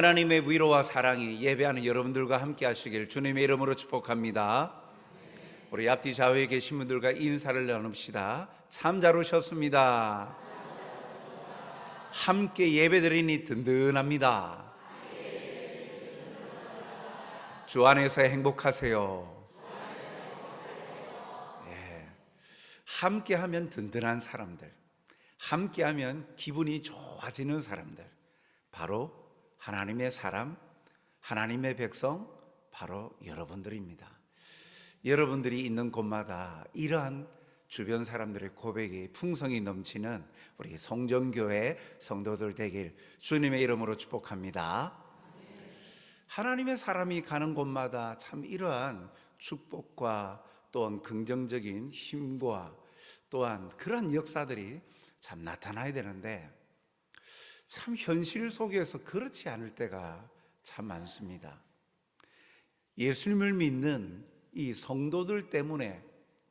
하나님의 위로와 사랑이 예배하는 여러분들과 함께 하시길 주님의 이름으로 축복합니다. 우리 앞뒤 좌우에 계신 분들과 인사를 나눕시다. 참 잘 오셨습니다. 함께 예배드리니 든든합니다. 주 안에서 행복하세요. 함께하면 든든한 사람들, 함께하면 기분이 좋아지는 사람들, 바로 하나님의 사람, 하나님의 백성, 바로 여러분들입니다. 여러분들이 있는 곳마다 이러한 주변 사람들의 고백이 풍성이 넘치는 우리 성전교회 성도들 되길 주님의 이름으로 축복합니다. 하나님의 사람이 가는 곳마다 참 이러한 축복과 또한 긍정적인 힘과 또한 그런 역사들이 참 나타나야 되는데, 참 현실 속에서 그렇지 않을 때가 참 많습니다. 예수님을 믿는 이 성도들 때문에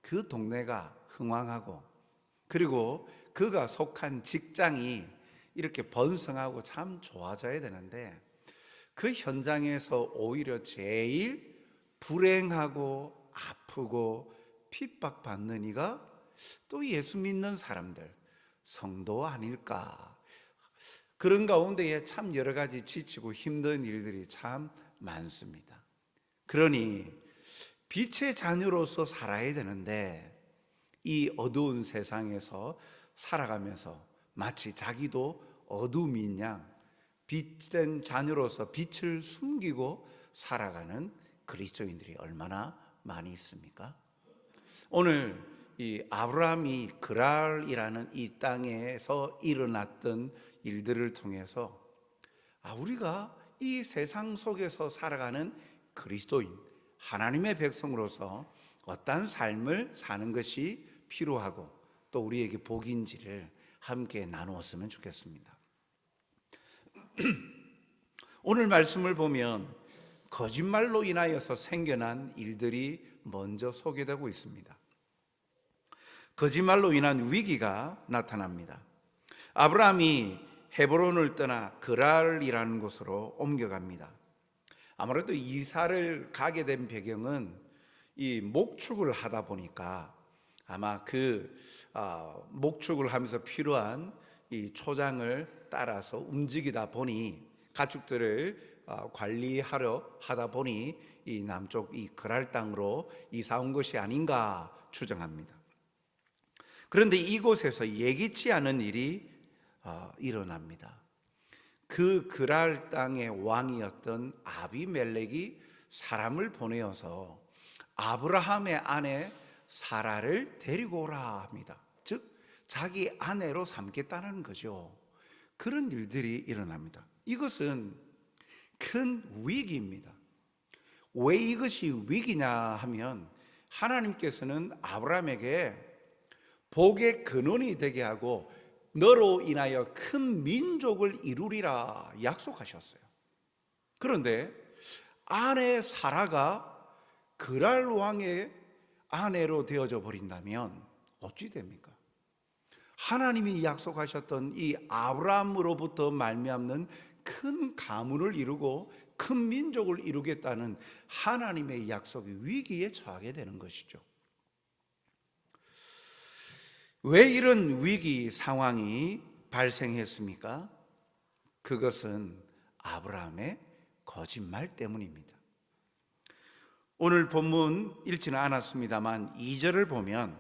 그 동네가 흥왕하고, 그리고 그가 속한 직장이 이렇게 번성하고 참 좋아져야 되는데, 그 현장에서 오히려 제일 불행하고 아프고 핍박받는 이가 또 예수 믿는 사람들, 성도 아닐까. 그런 가운데에 참 여러 가지 지치고 힘든 일들이 참 많습니다. 그러니 빛의 자녀로서 살아야 되는데, 이 어두운 세상에서 살아가면서 마치 자기도 어둠인 양 빛된 자녀로서 빛을 숨기고 살아가는 그리스도인들이 얼마나 많이 있습니까? 오늘 이 아브라함이 그랄이라는 이 땅에서 일어났던 일들을 통해서 우리가 이 세상 속에서 살아가는 그리스도인, 하나님의 백성으로서 어떤 삶을 사는 것이 필요하고 또 우리에게 복인지를 함께 나누었으면 좋겠습니다. 오늘 말씀을 보면 거짓말로 인하여서 생겨난 일들이 먼저 소개되고 있습니다. 거짓말로 인한 위기가 나타납니다. 아브라함이 헤브론을 떠나 그랄이라는 곳으로 옮겨갑니다. 아무래도 이사를 가게 된 배경은 이 목축을 하다 보니까 아마 그 목축을 하면서 필요한 이 초장을 따라서 움직이다 보니, 가축들을 관리하려 하다 보니 이 남쪽 이 그랄 땅으로 이사 온 것이 아닌가 추정합니다. 그런데 이곳에서 예기치 않은 일이 일어납니다. 그 그랄 땅의 왕이었던 아비멜렉이 사람을 보내어서 아브라함의 아내 사라를 데리고 오라 합니다. 즉 자기 아내로 삼겠다는 거죠. 그런 일들이 일어납니다. 이것은 큰 위기입니다. 왜 이것이 위기냐 하면, 하나님께서는 아브라함에게 복의 근원이 되게 하고 너로 인하여 큰 민족을 이루리라 약속하셨어요. 그런데 아내 사라가 그랄 왕의 아내로 되어져 버린다면 어찌 됩니까? 하나님이 약속하셨던 이 아브라함으로부터 말미암는 큰 가문을 이루고 큰 민족을 이루겠다는 하나님의 약속이 위기에 처하게 되는 것이죠. 왜 이런 위기 상황이 발생했습니까? 그것은 아브라함의 거짓말 때문입니다. 오늘 본문 읽지는 않았습니다만 2절을 보면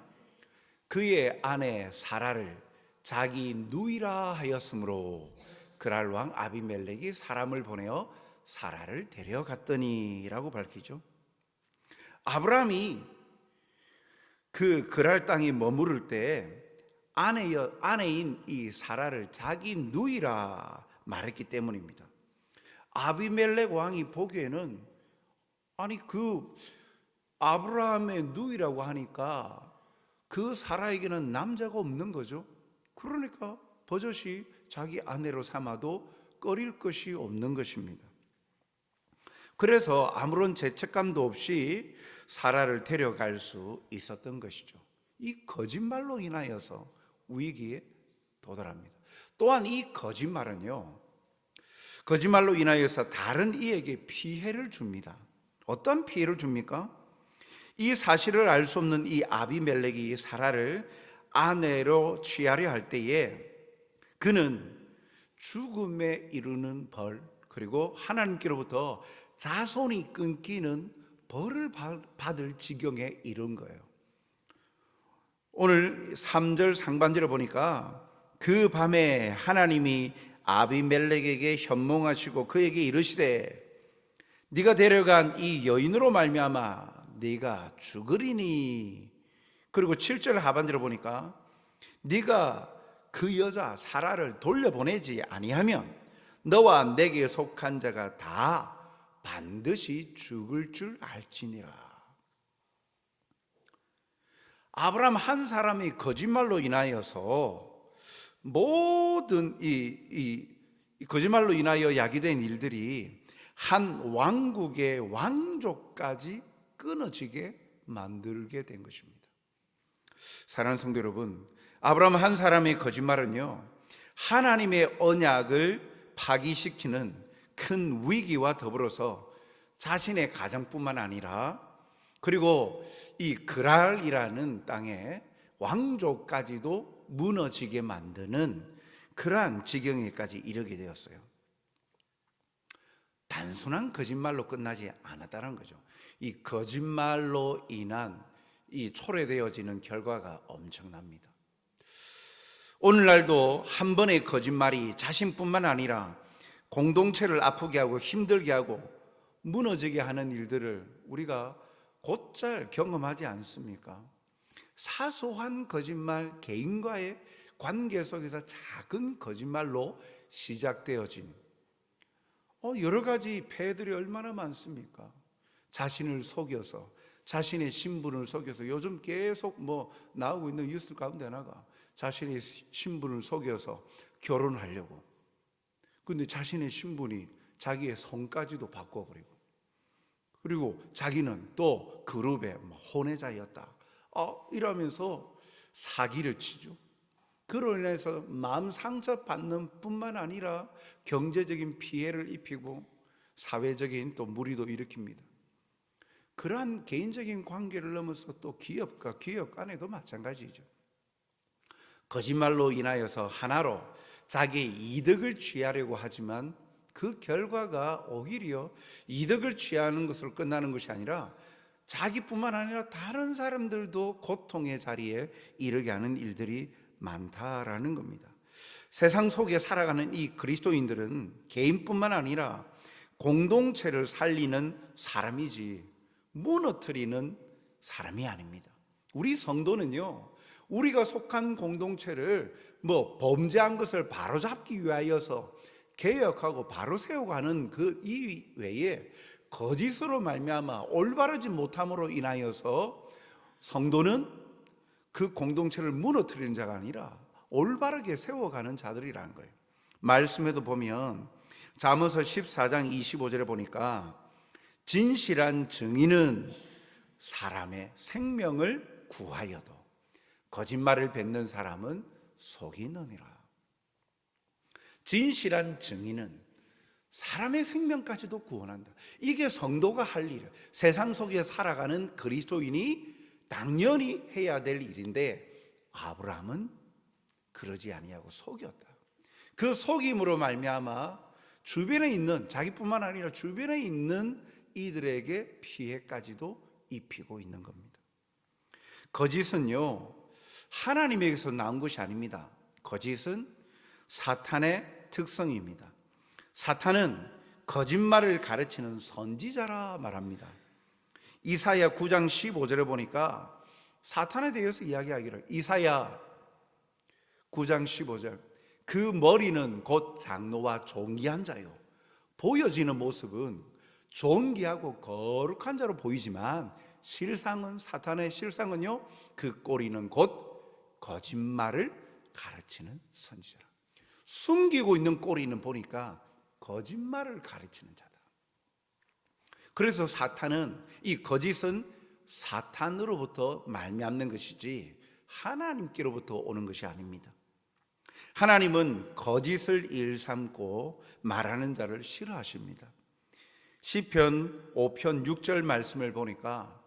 그의 아내 사라를 자기 누이라 하였으므로 그랄 왕 아비멜렉이 사람을 보내어 사라를 데려갔더니 라고 밝히죠. 아브라함이 그 그랄 땅에 머무를 때 아내인 이 사라를 자기 누이라 말했기 때문입니다. 아비멜렉 왕이 보기에는 그 아브라함의 누이라고 하니까 그 사라에게는 남자가 없는 거죠. 그러니까 버젓이 자기 아내로 삼아도 꺼릴 것이 없는 것입니다. 그래서 아무런 죄책감도 없이 사라를 데려갈 수 있었던 것이죠. 이 거짓말로 인하여서 위기에 도달합니다. 또한 이 거짓말은요, 거짓말로 인하여서 다른 이에게 피해를 줍니다. 어떤 피해를 줍니까? 이 사실을 알 수 없는 이 아비멜렉이 사라를 아내로 취하려 할 때에 그는 죽음에 이르는 벌, 그리고 하나님께로부터 자손이 끊기는 벌을 받을 지경에 이른 거예요. 오늘 3절 상반절에 보니까 그 밤에 하나님이 아비멜렉에게 현몽하시고 그에게 이르시되 네가 데려간 이 여인으로 말미암아 네가 죽으리니. 그리고 7절 하반절에 보니까 네가 그 여자 사라를 돌려보내지 아니하면 너와 내게 속한 자가 다 반드시 죽을 줄 알지니라. 아브라함 한 사람이 거짓말로 인하여서 모든 이 거짓말로 인하여 야기된 일들이 한 왕국의 왕족까지 끊어지게 만들게 된 것입니다. 사랑하는 성도 여러분, 아브라함 한 사람의 거짓말은요, 하나님의 언약을 파기시키는 큰 위기와 더불어서 자신의 가정뿐만 아니라 그리고 이 그랄이라는 땅의 왕족까지도 무너지게 만드는 그러한 지경에까지 이르게 되었어요. 단순한 거짓말로 끝나지 않았다는 거죠. 이 거짓말로 인한 이 초래되어지는 결과가 엄청납니다. 오늘날도 한 번의 거짓말이 자신뿐만 아니라 공동체를 아프게 하고 힘들게 하고 무너지게 하는 일들을 우리가 곧잘 경험하지 않습니까? 사소한 거짓말, 개인과의 관계 속에서 작은 거짓말로 시작되어진 여러 가지 폐해들이 얼마나 많습니까? 자신을 속여서, 자신의 신분을 속여서, 요즘 계속 나오고 있는 뉴스 가운데 하나가 자신의 신분을 속여서 결혼하려고, 근데 자신의 신분이 자기의 성까지도 바꿔버리고, 그리고 자기는 또 그룹의 혼외자였다 이러면서 사기를 치죠. 그로 인해서 마음 상처받는 뿐만 아니라 경제적인 피해를 입히고 사회적인 또 무리도 일으킵니다. 그러한 개인적인 관계를 넘어서 또 기업과 기업 간에도 마찬가지죠. 거짓말로 인하여서 하나로 자기의 이득을 취하려고 하지만 그 결과가 오히려 이득을 취하는 것으로 끝나는 것이 아니라 자기뿐만 아니라 다른 사람들도 고통의 자리에 이르게 하는 일들이 많다라는 겁니다. 세상 속에 살아가는 이 그리스도인들은 개인뿐만 아니라 공동체를 살리는 사람이지 무너뜨리는 사람이 아닙니다. 우리 성도는요, 우리가 속한 공동체를 범죄한 것을 바로잡기 위하여서 개혁하고 바로 세워가는 그 이외에 거짓으로 말미암아 올바르지 못함으로 인하여서 성도는 그 공동체를 무너뜨리는 자가 아니라 올바르게 세워가는 자들이라는 거예요. 말씀에도 보면 잠언서 14장 25절에 보니까 진실한 증인은 사람의 생명을 구하여도 거짓말을 뱉는 사람은 속이느니라. 진실한 증인은 사람의 생명까지도 구원한다. 이게 성도가 할 일이에요. 세상 속에 살아가는 그리스도인이 당연히 해야 될 일인데 아브라함은 그러지 아니하고 속였다. 그 속임으로 말미암아 주변에 있는, 자기뿐만 아니라 주변에 있는 이들에게 피해까지도 입히고 있는 겁니다. 거짓은요, 하나님에게서 나온 것이 아닙니다. 거짓은 사탄의 특성입니다. 사탄은 거짓말을 가르치는 선지자라 말합니다. 이사야 9장 15절에 보니까 사탄에 대해서 이야기하기를, 이사야 9장 15절, 그 머리는 곧 장로와 존귀한 자요. 보여지는 모습은 존귀하고 거룩한 자로 보이지만 실상은, 사탄의 실상은요, 그 꼬리는 곧 거짓말을 가르치는 선지자라. 숨기고 있는 꼬리는 보니까 거짓말을 가르치는 자다. 그래서 사탄은, 이 거짓은 사탄으로부터 말미암는 것이지 하나님께로부터 오는 것이 아닙니다. 하나님은 거짓을 일삼고 말하는 자를 싫어하십니다. 시편 5편 6절 말씀을 보니까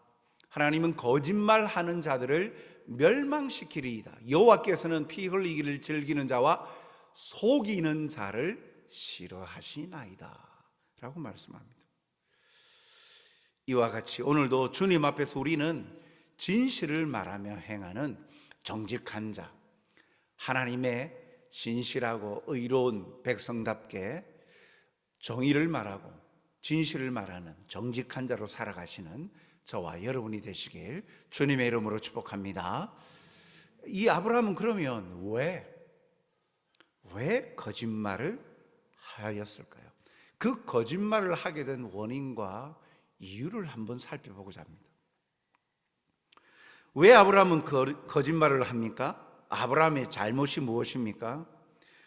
하나님은 거짓말하는 자들을 멸망시키리이다. 여호와께서는 피 흘리기를 즐기는 자와 속이는 자를 싫어하시나이다 라고 말씀합니다. 이와 같이 오늘도 주님 앞에서 우리는 진실을 말하며 행하는 정직한 자, 하나님의 신실하고 의로운 백성답게 정의를 말하고 진실을 말하는 정직한 자로 살아가시는 저와 여러분이 되시길 주님의 이름으로 축복합니다. 이 아브라함은 그러면 왜 거짓말을 하였을까요? 그 거짓말을 하게 된 원인과 이유를 한번 살펴보고자 합니다. 왜 아브라함은 거짓말을 합니까? 아브라함의 잘못이 무엇입니까?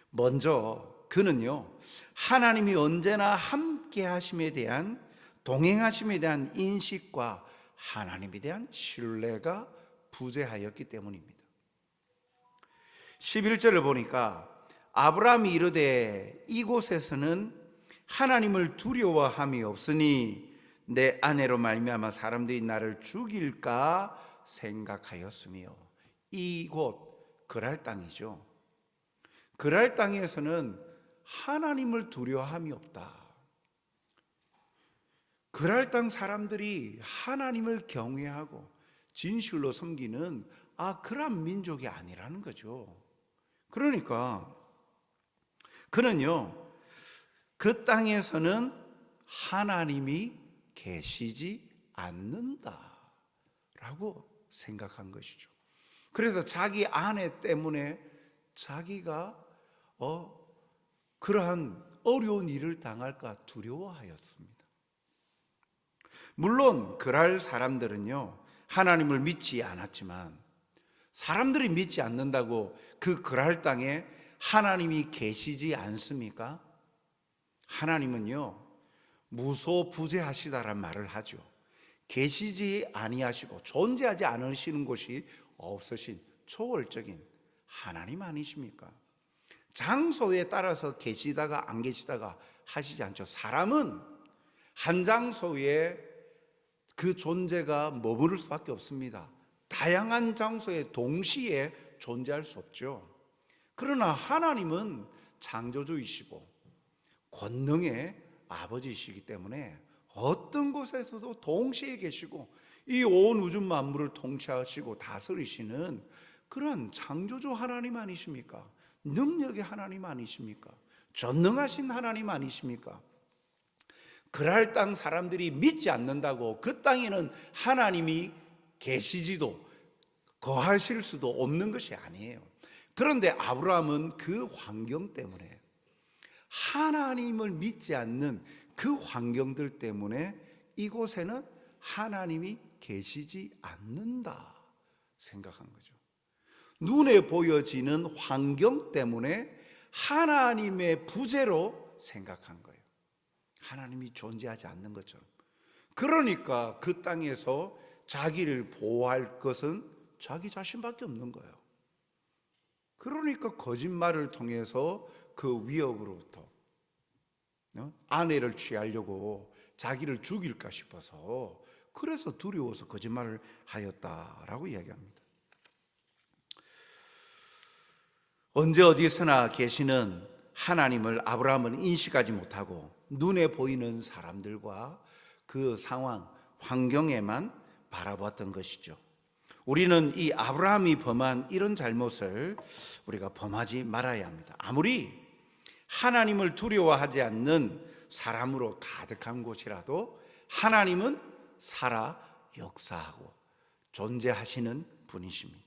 먼저 그는요, 하나님이 언제나 함께 하심에 대한, 동행하심에 대한 인식과 하나님에 대한 신뢰가 부재하였기 때문입니다. 11절을 보니까 아브라함이 이르되 이곳에서는 하나님을 두려워함이 없으니 내 아내로 말미암아 사람들이 나를 죽일까 생각하였으며, 이곳 그랄 땅이죠. 그랄 땅에서는 하나님을 두려워함이 없다. 그랄 땅 사람들이 하나님을 경외하고 진실로 섬기는 그런 민족이 아니라는 거죠. 그러니까 그는요, 그 땅에서는 하나님이 계시지 않는다라고 생각한 것이죠. 그래서 자기 아내 때문에 자기가 그러한 어려운 일을 당할까 두려워하였습니다. 물론 그랄 사람들은요, 하나님을 믿지 않았지만, 사람들이 믿지 않는다고 그 그랄 땅에 하나님이 계시지 않습니까? 하나님은요, 무소부재하시다란 말을 하죠. 계시지 아니하시고 존재하지 않으시는 곳이 없으신 초월적인 하나님 아니십니까? 장소에 따라서 계시다가 안 계시다가 하시지 않죠. 사람은 한 장소에 그 존재가 머무를 수밖에 없습니다. 다양한 장소에 동시에 존재할 수 없죠. 그러나 하나님은 창조주이시고 권능의 아버지이시기 때문에 어떤 곳에서도 동시에 계시고 이 온 우주 만물을 통치하시고 다스리시는 그런 창조주 하나님 아니십니까? 능력의 하나님 아니십니까? 전능하신 하나님 아니십니까? 그랄 땅 사람들이 믿지 않는다고 그 땅에는 하나님이 계시지도 거하실 수도 없는 것이 아니에요. 그런데 아브라함은 그 환경 때문에, 하나님을 믿지 않는 그 환경들 때문에 이곳에는 하나님이 계시지 않는다 생각한 거죠. 눈에 보여지는 환경 때문에 하나님의 부재로 생각한 거예요. 하나님이 존재하지 않는 것처럼. 그러니까 그 땅에서 자기를 보호할 것은 자기 자신밖에 없는 거예요. 그러니까 거짓말을 통해서 그 위협으로부터 아내를 취하려고 자기를 죽일까 싶어서, 그래서 두려워서 거짓말을 하였다라고 이야기합니다. 언제 어디서나 계시는 하나님을 아브라함은 인식하지 못하고 눈에 보이는 사람들과 그 상황, 환경에만 바라보았던 것이죠. 우리는 이 아브라함이 범한 이런 잘못을 우리가 범하지 말아야 합니다. 아무리 하나님을 두려워하지 않는 사람으로 가득한 곳이라도 하나님은 살아 역사하고 존재하시는 분이십니다.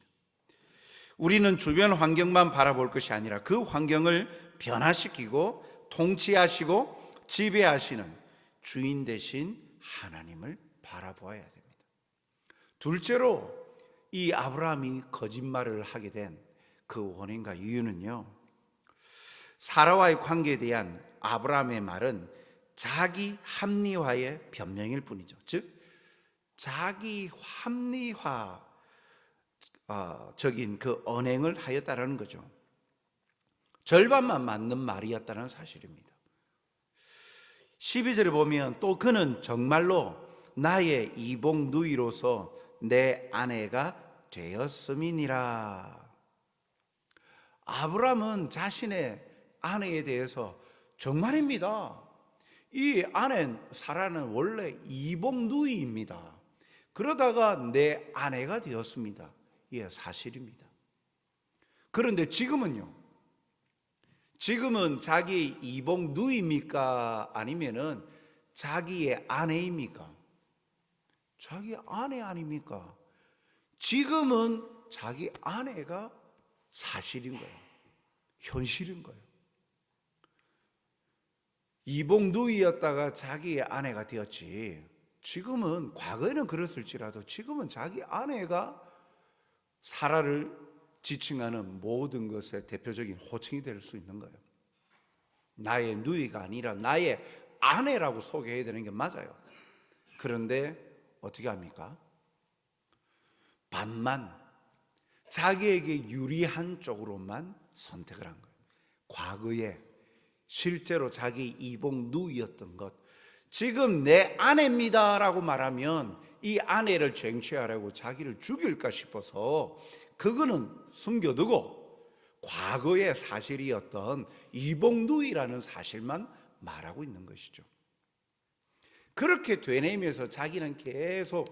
우리는 주변 환경만 바라볼 것이 아니라 그 환경을 변화시키고 통치하시고 지배하시는 주인 되신 하나님을 바라보아야 됩니다. 둘째로 이 아브라함이 거짓말을 하게 된 그 원인과 이유는요, 사라와의 관계에 대한 아브라함의 말은 자기 합리화의 변명일 뿐이죠. 즉 자기 합리화 적인 그 언행을 하였다라는 거죠. 절반만 맞는 말이었다는 사실입니다. 12절에 보면 또 그는 정말로 나의 이복 누이로서 내 아내가 되었음이니라. 아브라함은 자신의 아내에 대해서 정말입니다. 이 아내 사라는 원래 이복 누이입니다. 그러다가 내 아내가 되었습니다. 이게 사실입니다. 그런데 지금은요? 지금은 자기 이복 누이입니까? 아니면은 자기의 아내입니까? 자기 아내 아닙니까? 지금은 자기 아내가 사실인 거예요. 현실인 거예요. 이복 누이였다가 자기의 아내가 되었지. 지금은, 과거에는 그랬을지라도 지금은 자기 아내가 사라를 지칭하는 모든 것의 대표적인 호칭이 될 수 있는 거예요. 나의 누이가 아니라 나의 아내라고 소개해야 되는 게 맞아요. 그런데 어떻게 합니까? 반만, 자기에게 유리한 쪽으로만 선택을 한 거예요. 과거에 실제로 자기 이복 누이였던 것, 지금 내 아내입니다 라고 말하면 이 아내를 쟁취하려고 자기를 죽일까 싶어서 그거는 숨겨두고 과거의 사실이었던 이복 누이라는 사실만 말하고 있는 것이죠. 그렇게 되뇌면서 자기는 계속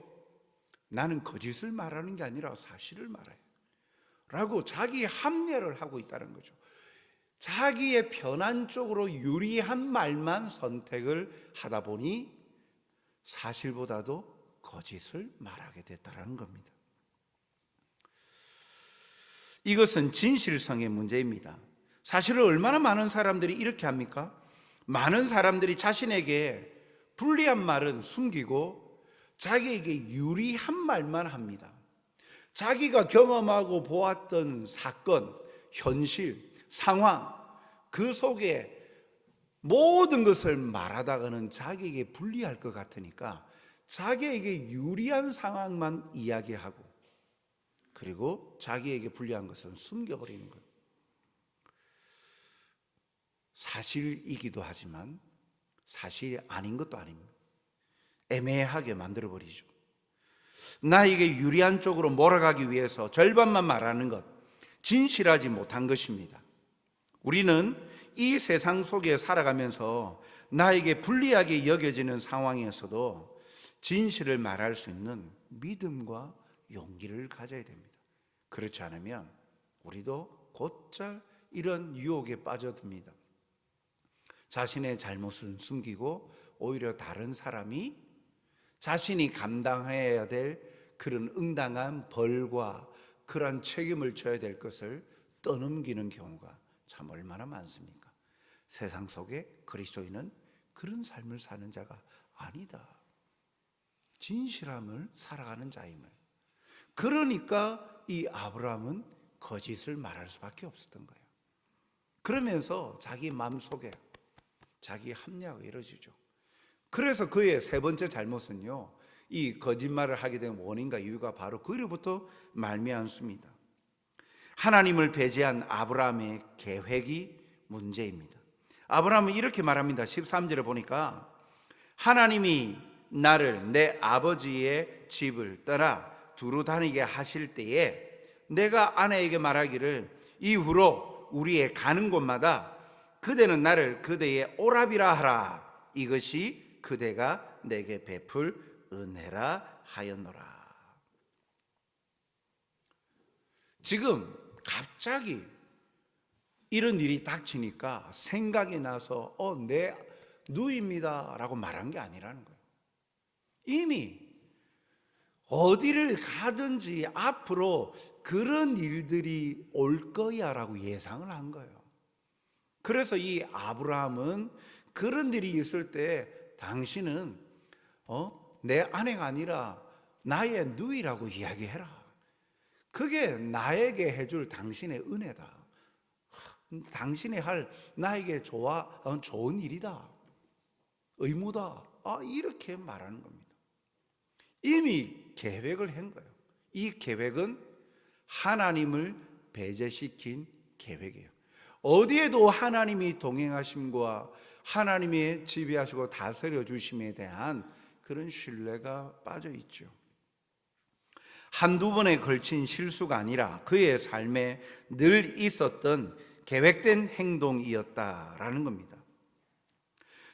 나는 거짓을 말하는 게 아니라 사실을 말해요 라고 자기 합리화를 하고 있다는 거죠. 자기의 편한 쪽으로 유리한 말만 선택을 하다 보니 사실보다도 거짓을 말하게 됐다는 겁니다. 이것은 진실성의 문제입니다. 사실은 얼마나 많은 사람들이 이렇게 합니까? 많은 사람들이 자신에게 불리한 말은 숨기고 자기에게 유리한 말만 합니다. 자기가 경험하고 보았던 사건, 현실, 상황, 그 속에 모든 것을 말하다가는 자기에게 불리할 것 같으니까 자기에게 유리한 상황만 이야기하고, 그리고 자기에게 불리한 것은 숨겨버리는 거예요. 사실이기도 하지만 사실이 아닌 것도 아닙니다. 애매하게 만들어버리죠. 나에게 유리한 쪽으로 몰아가기 위해서 절반만 말하는 것, 진실하지 못한 것입니다. 우리는 이 세상 속에 살아가면서 나에게 불리하게 여겨지는 상황에서도 진실을 말할 수 있는 믿음과 용기를 가져야 됩니다. 그렇지 않으면 우리도 곧잘 이런 유혹에 빠져듭니다. 자신의 잘못을 숨기고 오히려 다른 사람이 자신이 감당해야 될 그런 응당한 벌과 그러한 책임을 져야 될 것을 떠넘기는 경우가 참 얼마나 많습니까? 세상 속에 그리스도인은 그런 삶을 사는 자가 아니다. 진실함을 살아가는 자임을. 그러니까 이 아브라함은 거짓을 말할 수밖에 없었던 거예요. 그러면서 자기 마음속에 자기 합리화가 이루어지죠. 그래서 그의 세 번째 잘못은요, 이 거짓말을 하게 된 원인과 이유가 바로 그로부터 말미암습니다. 하나님을 배제한 아브라함의 계획이 문제입니다. 아브라함은 이렇게 말합니다. 13절에 보니까 하나님이 나를 내 아버지의 집을 떠나 두루 다니게 하실 때에 내가 아내에게 말하기를 이후로 우리의 가는 곳마다 그대는 나를 그대의 오라비라 하라. 이것이 그대가 내게 베풀 은혜라 하였노라. 지금 갑자기 이런 일이 닥치니까 생각이 나서 내 누이입니다 라고 말한 게 아니라는 거예요. 이미 어디를 가든지 앞으로 그런 일들이 올 거야 라고 예상을 한 거예요. 그래서 이 아브라함은 그런 일이 있을 때 당신은 내 아내가 아니라 나의 누이라고 이야기해라. 그게 나에게 해줄 당신의 은혜다. 당신이 할 나에게 좋은 일이다. 의무다. 이렇게 말하는 겁니다. 이미 계획을 한 거예요. 이 계획은 하나님을 배제시킨 계획이에요. 어디에도 하나님이 동행하심과 하나님이 지배하시고 다스려 주심에 대한 그런 신뢰가 빠져 있죠. 한두 번에 걸친 실수가 아니라 그의 삶에 늘 있었던 계획된 행동이었다라는 겁니다.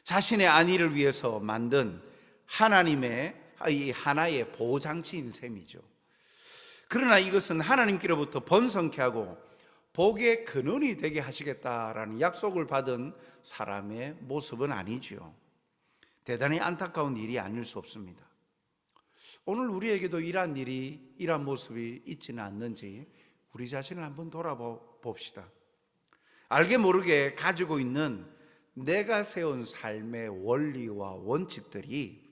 자신의 안위를 위해서 만든 하나님의 이 하나의 보호장치인 셈이죠. 그러나 이것은 하나님께로부터 번성케 하고 복의 근원이 되게 하시겠다라는 약속을 받은 사람의 모습은 아니지요. 대단히 안타까운 일이 아닐 수 없습니다. 오늘 우리에게도 이러한 모습이 있지는 않는지 우리 자신을 한번 돌아봅시다. 알게 모르게 가지고 있는 내가 세운 삶의 원리와 원칙들이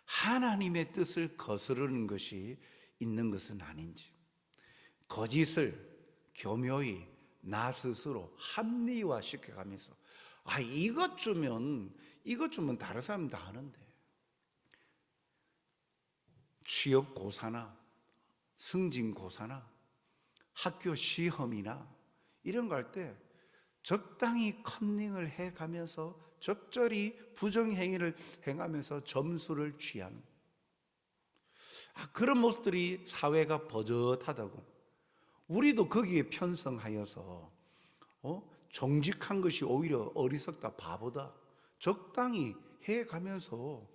하나님의 뜻을 거스르는 것이 있는 것은 아닌지, 거짓을 교묘히 나 스스로 합리화시켜가면서 이것 주면 다른 사람 다 하는데, 취업 고사나 승진 고사나 학교 시험이나 이런 거 할 때 적당히 컨닝을 해가면서 적절히 부정행위를 행하면서 점수를 취하는 그런 모습들이 사회가 버젓하다고, 우리도 거기에 편성하여서 정직한 것이 오히려 어리석다, 바보다, 적당히 해가면서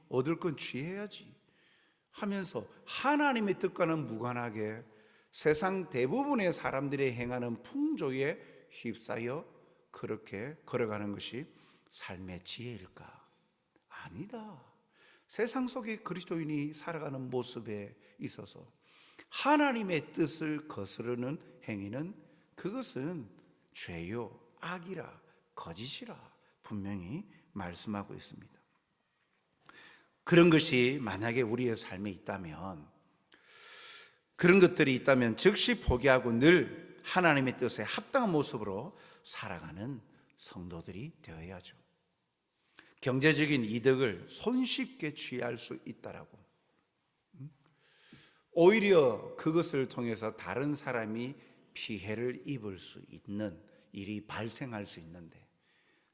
얻을 건 취해야지 하면서 하나님의 뜻과는 무관하게 세상 대부분의 사람들이 행하는 풍조에 휩싸여 그렇게 걸어가는 것이 삶의 지혜일까? 아니다. 세상 속에 그리스도인이 살아가는 모습에 있어서 하나님의 뜻을 거스르는 행위는 그것은 죄요, 악이라, 거짓이라 분명히 말씀하고 있습니다. 그런 것이 만약에 우리의 삶에 있다면, 그런 것들이 있다면 즉시 포기하고 늘 하나님의 뜻에 합당한 모습으로 살아가는 성도들이 되어야죠. 경제적인 이득을 손쉽게 취할 수 있다라고, 오히려 그것을 통해서 다른 사람이 피해를 입을 수 있는 일이 발생할 수 있는데,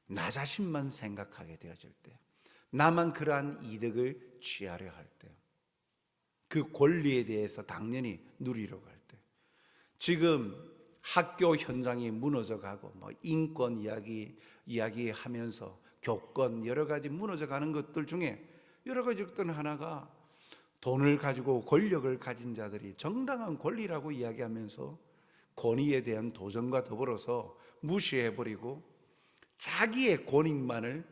나 자신만 생각하게 되어질 때, 나만 그러한 이득을 취하려 할 때, 그 권리에 대해서 당연히 누리려고 할 때, 지금 학교 현장이 무너져가고 인권 이야기하면서 교권 여러 가지 무너져가는 것들 중에 여러 가지 어떤 하나가 돈을 가지고 권력을 가진 자들이 정당한 권리라고 이야기하면서 권위에 대한 도전과 더불어서 무시해버리고 자기의 권익만을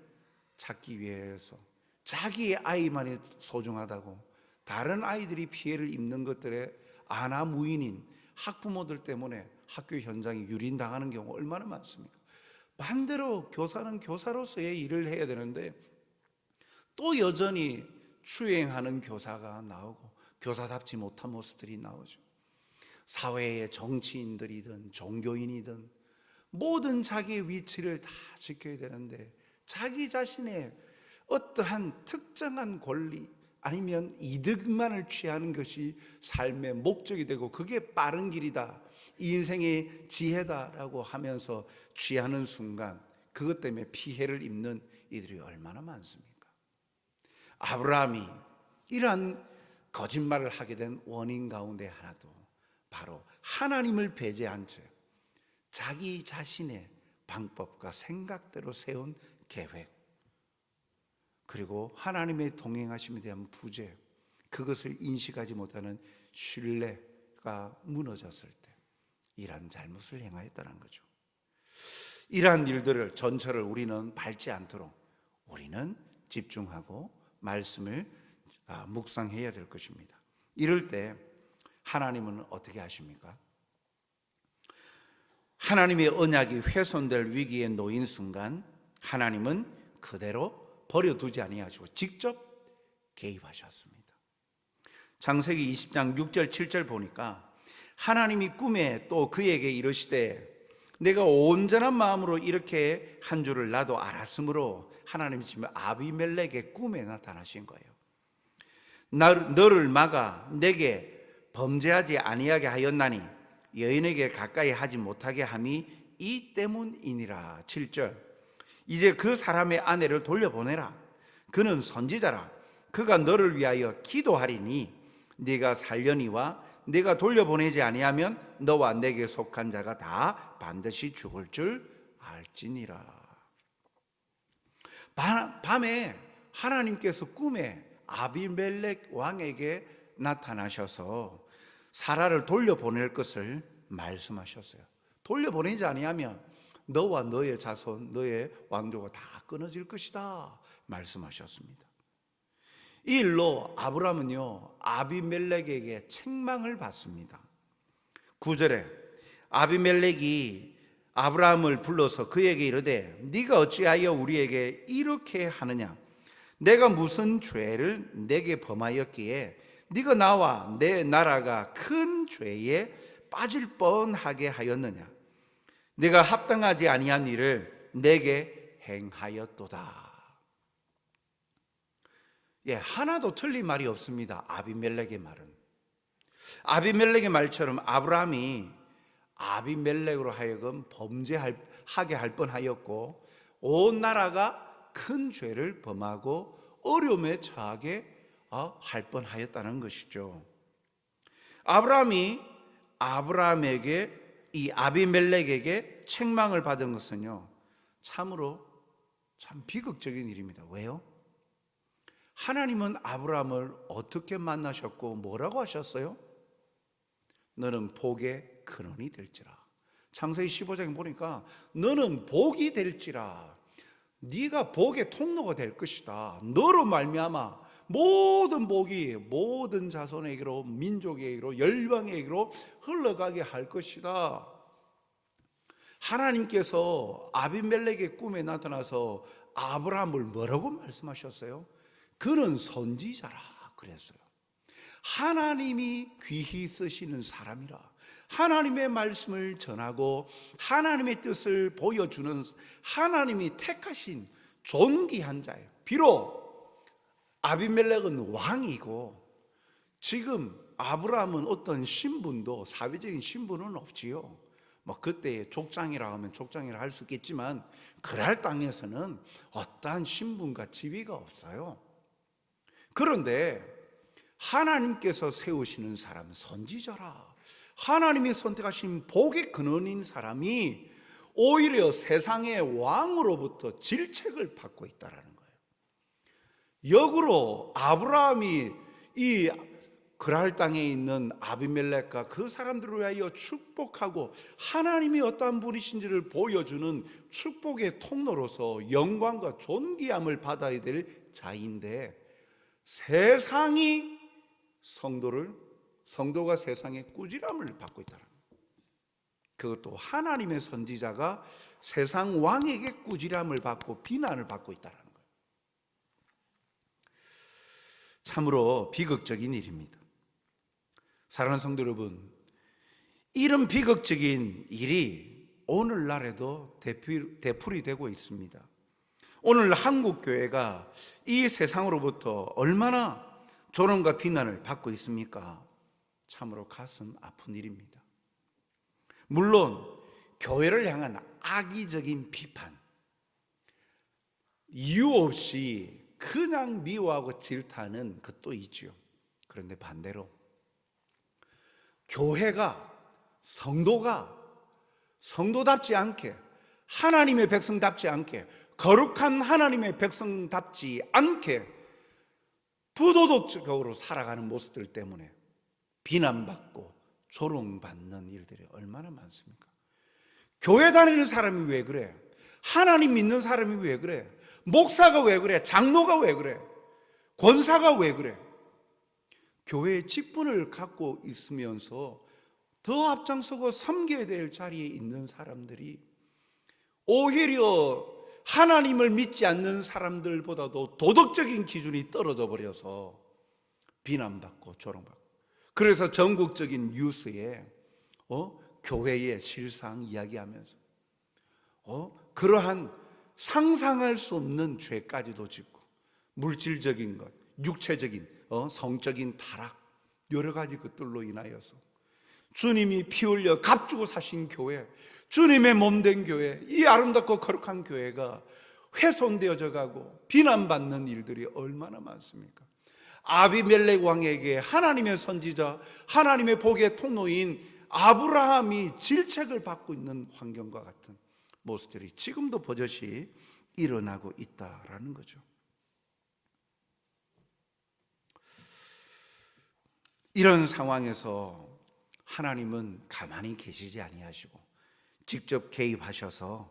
찾기 위해서 자기의 아이만이 소중하다고 다른 아이들이 피해를 입는 것들에 아나무인인 학부모들 때문에 학교 현장이 유린당하는 경우 얼마나 많습니까? 반대로 교사는 교사로서의 일을 해야 되는데 또 여전히 추행하는 교사가 나오고 교사답지 못한 모습들이 나오죠. 사회의 정치인들이든 종교인이든 모든 자기의 위치를 다 지켜야 되는데 자기 자신의 어떠한 특정한 권리 아니면 이득만을 취하는 것이 삶의 목적이 되고 그게 빠른 길이다, 이 인생의 지혜다라고 하면서 취하는 순간 그것 때문에 피해를 입는 이들이 얼마나 많습니까? 아브라함이 이러한 거짓말을 하게 된 원인 가운데 하나도 바로 하나님을 배제한 채 자기 자신의 방법과 생각대로 세운 계획, 그리고 하나님의 동행하심에 대한 부재, 그것을 인식하지 못하는 신뢰가 무너졌을 때 이러한 잘못을 행하였다는 거죠. 이러한 일들을 전철을 우리는 밟지 않도록 우리는 집중하고 말씀을 묵상해야 될 것입니다. 이럴 때 하나님은 어떻게 하십니까? 하나님의 언약이 훼손될 위기에 놓인 순간 하나님은 그대로 버려두지 아니하시고 직접 개입하셨습니다. 창세기 20장 6절 7절 보니까 하나님이 꿈에 또 그에게 이르시되 내가 온전한 마음으로 이렇게 한 줄을 나도 알았으므로 하나님이 지금 아비멜렉의 꿈에 나타나신 거예요. 너를 막아 내게 범죄하지 아니하게 하였나니 여인에게 가까이 하지 못하게 함이 이 때문이니라. 7절. 이제 그 사람의 아내를 돌려보내라. 그는 선지자라. 그가 너를 위하여 기도하리니 네가 살려니와 네가 돌려보내지 아니하면 너와 내게 속한 자가 다 반드시 죽을 줄 알지니라. 밤에 하나님께서 꿈에 아비멜렉 왕에게 나타나셔서 사라를 돌려보낼 것을 말씀하셨어요. 돌려보내지 아니하면 너와 너의 자손, 너의 왕조가 다 끊어질 것이다 말씀하셨습니다. 이 일로 아브라함은요 아비멜렉에게 책망을 받습니다. 9절에 아비멜렉이 아브라함을 불러서 그에게 이르되 네가 어찌하여 우리에게 이렇게 하느냐? 내가 무슨 죄를 내게 범하였기에 네가 나와 내 나라가 큰 죄에 빠질 뻔하게 하였느냐? 네가 합당하지 아니한 일을 내게 행하였도다. 하나도 틀린 말이 없습니다. 아비멜렉의 말은. 아비멜렉의 말처럼 아브라함이 아비멜렉으로 하여금 범죄하게 할 뻔하였고 온 나라가 큰 죄를 범하고 어려움에 처하게 할 뻔하였다는 것이죠. 아브라함에게 이 아비멜렉에게 책망을 받은 것은요 참으로 참 비극적인 일입니다. 왜요? 하나님은 아브라함을 어떻게 만나셨고 뭐라고 하셨어요? 너는 복의 근원이 될지라. 창세기 15장에 보니까 너는 복이 될지라. 네가 복의 통로가 될 것이다. 너로 말미암아 모든 복이 모든 자손에게로 민족에게로 열방에게로 흘러가게 할 것이다. 하나님께서 아비멜렉의 꿈에 나타나서 아브라함을 뭐라고 말씀하셨어요? 그는 선지자라 그랬어요. 하나님이 귀히 쓰시는 사람이라. 하나님의 말씀을 전하고 하나님의 뜻을 보여주는 하나님이 택하신 존귀한 자예요. 비록 아비멜렉은 왕이고 지금 아브라함은 어떤 신분도 사회적인 신분은 없지요. 그때 족장이라 하면 족장이라 할 수 있겠지만 그랄 땅에서는 어떠한 신분과 지위가 없어요. 그런데 하나님께서 세우시는 사람 선지자라. 하나님이 선택하신 복의 근원인 사람이 오히려 세상의 왕으로부터 질책을 받고 있다는 거예요. 역으로 아브라함이 이 그랄 땅에 있는 아비멜렉과 그 사람들을 위하여 축복하고 하나님이 어떠한 분이신지를 보여주는 축복의 통로로서 영광과 존귀함을 받아야 될 자인데 세상이 성도가 세상의 꾸지람을 받고 있다는 거예요. 그것도 하나님의 선지자가 세상 왕에게 꾸지람을 받고 비난을 받고 있다는 거예요. 참으로 비극적인 일입니다. 사랑하는 성도 여러분, 이런 비극적인 일이 오늘날에도 되풀이 되고 있습니다. 오늘 한국 교회가 이 세상으로부터 얼마나 조롱과 비난을 받고 있습니까? 참으로 가슴 아픈 일입니다. 물론 교회를 향한 악의적인 비판, 이유 없이 그냥 미워하고 질타하는 것도 있지요. 그런데 반대로 교회가 성도답지 않게, 하나님의 백성답지 않게, 거룩한 하나님의 백성답지 않게 부도덕적으로 살아가는 모습들 때문에 비난받고 조롱받는 일들이 얼마나 많습니까? 교회 다니는 사람이 왜 그래? 하나님 믿는 사람이 왜 그래? 목사가 왜 그래? 장로가 왜 그래? 권사가 왜 그래? 교회의 직분을 갖고 있으면서 더 앞장서고 섬겨야 될 자리에 있는 사람들이 오히려 하나님을 믿지 않는 사람들보다도 도덕적인 기준이 떨어져 버려서 비난받고 조롱받고, 그래서 전국적인 뉴스에 교회의 실상 이야기하면서 그러한 상상할 수 없는 죄까지도 짓고 물질적인 것, 육체적인 성적인 타락, 여러 가지 것들로 인하여서 주님이 피 흘려 값주고 사신 교회, 주님의 몸된 교회, 이 아름답고 거룩한 교회가 훼손되어져 가고 비난받는 일들이 얼마나 많습니까? 아비멜렉 왕에게 하나님의 선지자, 하나님의 복의 통로인 아브라함이 질책을 받고 있는 환경과 같은 모습들이 지금도 버젓이 일어나고 있다라는 거죠. 이런 상황에서 하나님은 가만히 계시지 아니하시고 직접 개입하셔서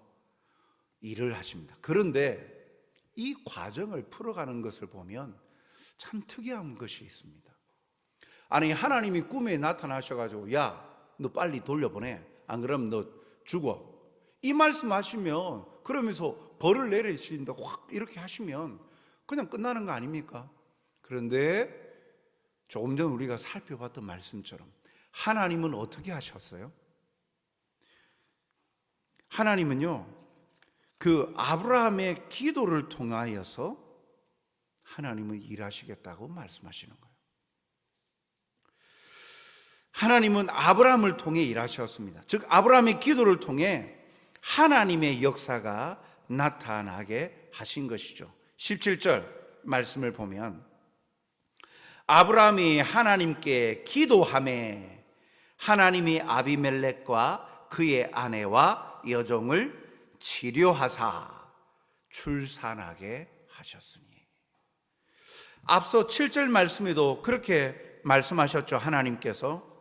일을 하십니다. 그런데 이 과정을 풀어가는 것을 보면 참 특이한 것이 있습니다. 아니, 하나님이 꿈에 나타나셔가지고 야, 너 빨리 돌려보내, 안 그러면 너 죽어, 이 말씀하시면, 그러면서 벌을 내리신다 확 이렇게 하시면 그냥 끝나는 거 아닙니까? 그런데 조금 전 우리가 살펴봤던 말씀처럼 하나님은 어떻게 하셨어요? 하나님은요, 그 아브라함의 기도를 통하여서 하나님은 일하시겠다고 말씀하시는 거예요. 하나님은 아브라함을 통해 일하셨습니다. 즉 아브라함의 기도를 통해 하나님의 역사가 나타나게 하신 것이죠. 17절 말씀을 보면 아브라함이 하나님께 기도하매 하나님이 아비멜렉과 그의 아내와 여종을 치료하사 출산하게 하셨으니. 앞서 7절 말씀에도 그렇게 말씀하셨죠. 하나님께서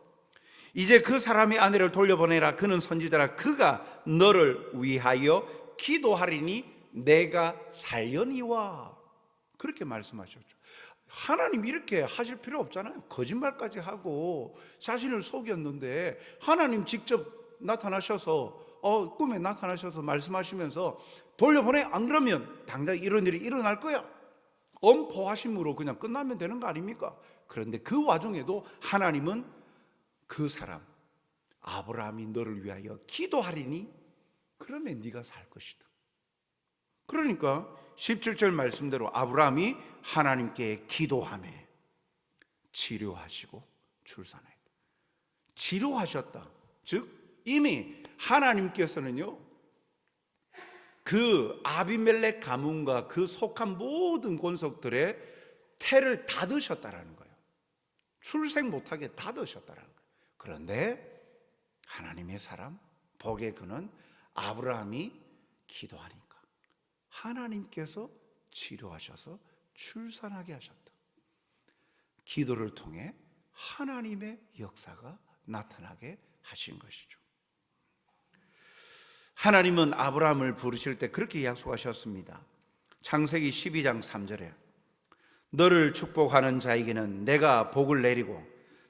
이제 그 사람의 아내를 돌려보내라. 그는 선지자라. 그가 너를 위하여 기도하리니 내가 살려니와. 그렇게 말씀하셨죠. 하나님 이렇게 하실 필요 없잖아요. 거짓말까지 하고 자신을 속였는데 하나님 직접 나타나셔서 꿈에 나타나셔서 말씀하시면서 돌려보내, 안 그러면 당장 이런 일이 일어날 거야, 엄포하심으로 그냥 끝나면 되는 거 아닙니까? 그런데 그 와중에도 하나님은 그 사람 아브라함이 너를 위하여 기도하리니 그러면 네가 살 것이다. 그러니까 17절 말씀대로 아브라함이 하나님께 기도하며 치료하시고 출산했다. 치료하셨다. 즉 이미 하나님께서는요, 그 아비멜렉 가문과 그 속한 모든 권속들의 태를 닫으셨다라는 거예요. 출생 못하게 닫으셨다라는 거예요. 그런데 하나님의 사람 복의 그는 아브라함이 기도하니까 하나님께서 치료하셔서 출산하게 하셨다. 기도를 통해 하나님의 역사가 나타나게 하신 것이죠. 하나님은 아브라함을 부르실 때 그렇게 약속하셨습니다. 창세기 12장 3절에 너를 축복하는 자에게는 내가 복을 내리고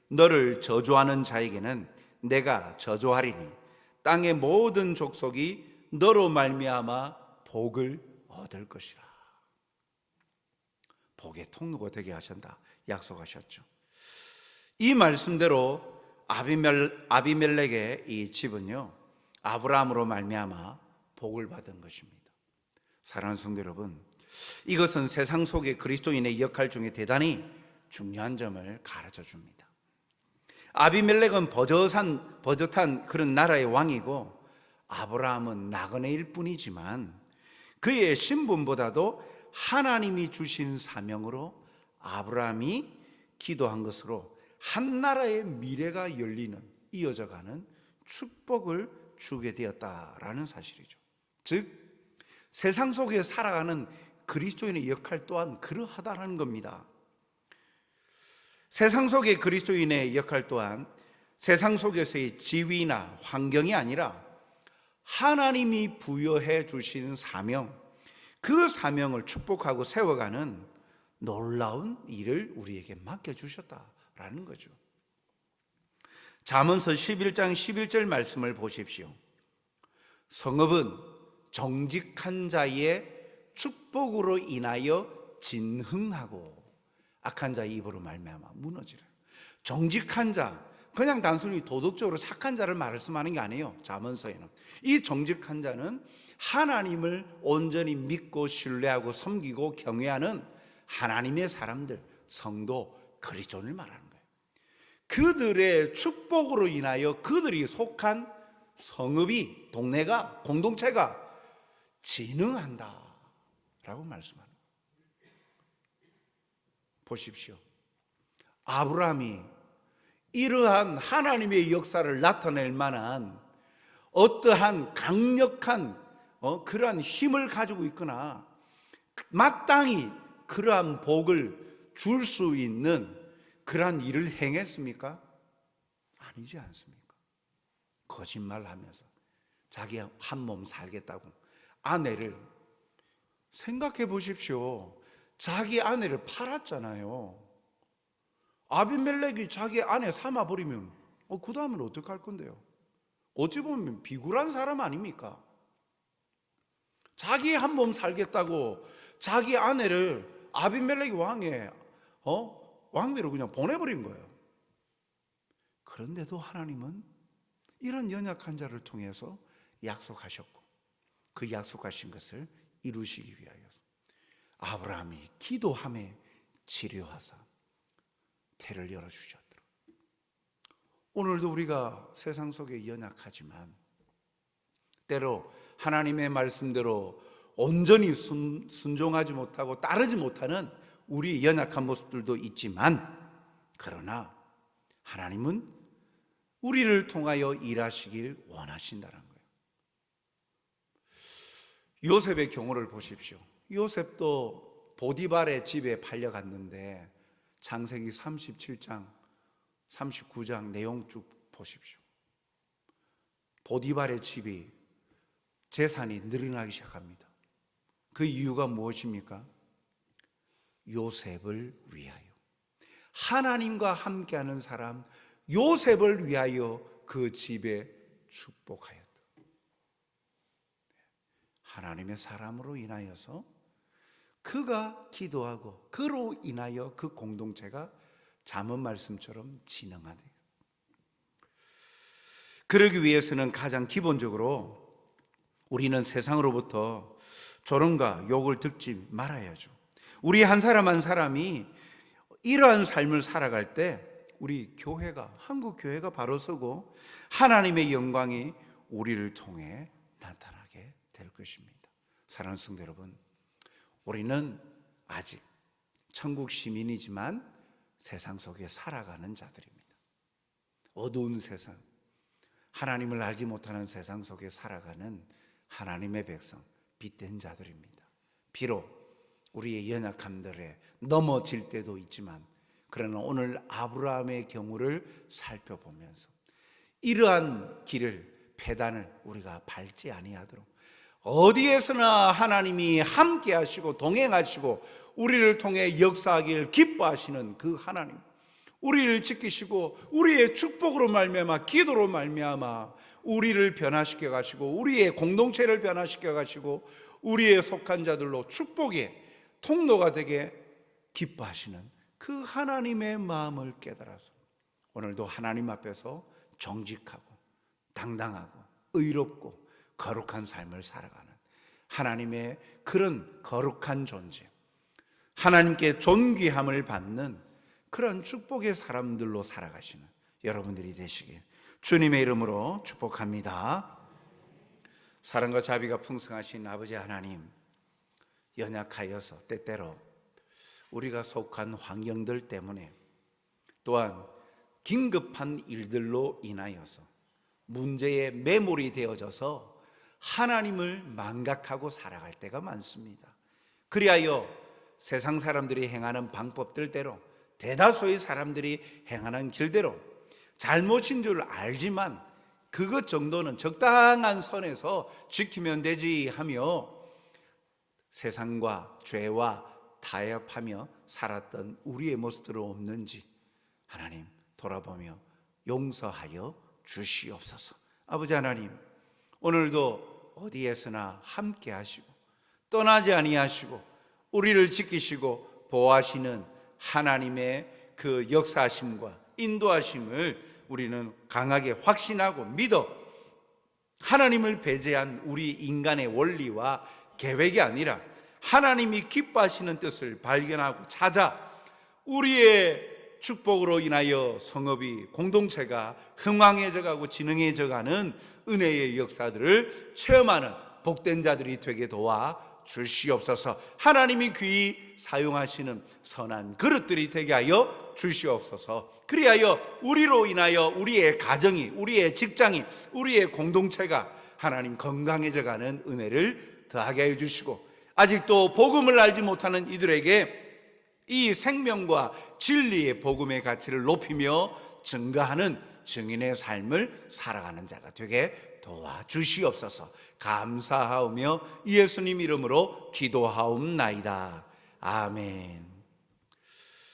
너를 저주하는 자에게는 내가 저주하리니 땅의 모든 족속이 너로 말미암아 복을 얻을 것이라. 복의 통로가 되게 하신다 약속하셨죠. 이 말씀대로 아비멜렉의 이 집은요, 아브라함으로 말미암아 복을 받은 것입니다. 사랑하는 성도 여러분, 이것은 세상 속의 그리스도인의 역할 중에 대단히 중요한 점을 가르쳐 줍니다. 아비멜렉은 버젓한 그런 나라의 왕이고 아브라함은 나그네일 뿐이지만 그의 신분보다도 하나님이 주신 사명으로 아브라함이 기도한 것으로 한 나라의 미래가 열리는, 이어져가는 축복을 주게 되었다라는 사실이죠. 즉 세상 속에 살아가는 그리스도인의 역할 또한 그러하다라는 겁니다. 세상 속의 그리스도인의 역할 또한 세상 속에서의 지위나 환경이 아니라 하나님이 부여해 주신 사명, 그 사명을 축복하고 세워가는 놀라운 일을 우리에게 맡겨주셨다라는 거죠. 잠언서 11장 11절 말씀을 보십시오. 성읍은 정직한 자의 축복으로 인하여 진흥하고 악한 자의 입으로 말미암아 무너지라. 정직한 자, 그냥 단순히 도덕적으로 착한 자를 말씀하는 게 아니에요. 잠언서에는 이 정직한 자는 하나님을 온전히 믿고 신뢰하고 섬기고 경외하는 하나님의 사람들, 성도, 그리스도인을 말하는 거예요. 그들의 축복으로 인하여 그들이 속한 성읍이, 동네가, 공동체가 진흥한다 라고 말씀합니다. 보십시오. 아브라함이 이러한 하나님의 역사를 나타낼 만한 어떠한 강력한 그러한 힘을 가지고 있거나 마땅히 그러한 복을 줄 수 있는 그러한 일을 행했습니까? 아니지 않습니까? 거짓말하면서 자기 한 몸 살겠다고 아내를, 생각해 보십시오. 자기 아내를 팔았잖아요. 아비멜렉이 자기 아내 삼아버리면 그 다음은 어떻게 할 건데요? 어찌 보면 비굴한 사람 아닙니까? 자기 한 몸 살겠다고 자기 아내를 아비멜렉이 왕비로 그냥 보내버린 거예요. 그런데도 하나님은 이런 연약한 자를 통해서 약속하셨고 그 약속하신 것을 이루시기 위하여 아브라함이 기도함에 치료하사 태를 열어주셨더라. 오늘도 우리가 세상 속에 연약하지만 때로 하나님의 말씀대로 온전히 순종하지 못하고 따르지 못하는 우리 연약한 모습들도 있지만, 그러나 하나님은 우리를 통하여 일하시길 원하신다는 거예요. 요셉의 경우를 보십시오. 요셉도 보디발의 집에 팔려갔는데 창세기 37장 39장 내용 쭉 보십시오. 보디발의 집이 재산이 늘어나기 시작합니다. 그 이유가 무엇입니까? 요셉을 위하여, 하나님과 함께하는 사람 요셉을 위하여 그 집에 축복하였다. 하나님의 사람으로 인하여서 그가 기도하고 그로 인하여 그 공동체가 잠언 말씀처럼 진흥하되, 그러기 위해서는 가장 기본적으로 우리는 세상으로부터 조롱과 욕을 듣지 말아야죠. 우리 한 사람 한 사람이 이러한 삶을 살아갈 때 우리 교회가, 한국 교회가 바로 서고 하나님의 영광이 우리를 통해 나타나게 될 것입니다. 사랑하는 성도 여러분, 우리는 아직 천국 시민이지만 세상 속에 살아가는 자들입니다. 어두운 세상, 하나님을 알지 못하는 세상 속에 살아가는 하나님의 백성, 빛된 자들입니다. 비록 우리의 연약함들에 넘어질 때도 있지만, 그러나 오늘 아브라함의 경우를 살펴보면서 이러한 길을, 배단을 우리가 밟지 아니하도록 어디에서나 하나님이 함께 하시고 동행하시고 우리를 통해 역사하길 기뻐하시는 그 하나님, 우리를 지키시고 우리의 축복으로 말미암아, 기도로 말미암아 우리를 변화시켜 가시고 우리의 공동체를 변화시켜 가시고 우리의 속한 자들로 축복의 통로가 되게 기뻐하시는 그 하나님의 마음을 깨달아서 오늘도 하나님 앞에서 정직하고 당당하고 의롭고 거룩한 삶을 살아가는 하나님의 그런 거룩한 존재, 하나님께 존귀함을 받는 그런 축복의 사람들로 살아가시는 여러분들이 되시길 주님의 이름으로 축복합니다. 사랑과 자비가 풍성하신 아버지 하나님, 연약하여서 때때로 우리가 속한 환경들 때문에, 또한 긴급한 일들로 인하여서 문제에 매몰이 되어져서 하나님을 망각하고 살아갈 때가 많습니다. 그리하여 세상 사람들이 행하는 방법들대로, 대다수의 사람들이 행하는 길대로 잘못인 줄 알지만 그것 정도는 적당한 선에서 지키면 되지 하며 세상과 죄와 타협하며 살았던 우리의 모습들은 없는지 하나님 돌아보며 용서하여 주시옵소서. 아버지 하나님, 오늘도 어디에서나 함께 하시고 떠나지 아니하시고 우리를 지키시고 보호하시는 하나님의 그 역사하심과 인도하심을 우리는 강하게 확신하고 믿어 하나님을 배제한 우리 인간의 원리와 계획이 아니라 하나님이 기뻐하시는 뜻을 발견하고 찾아 우리의 축복으로 인하여 성읍이, 공동체가 흥왕해져가고 진흥해져가는 은혜의 역사들을 체험하는 복된 자들이 되게 도와 주시옵소서. 하나님이 귀히 사용하시는 선한 그릇들이 되게 하여 주시옵소서. 그리하여 우리로 인하여 우리의 가정이, 우리의 직장이, 우리의 공동체가 하나님 건강해져가는 은혜를 더하게 하여 주시고, 아직도 복음을 알지 못하는 이들에게 이 생명과 진리의 복음의 가치를 높이며 증가하는 증인의 삶을 살아가는 자가 되게 도와주시옵소서. 감사하오며 예수님 이름으로 기도하옵나이다. 아멘.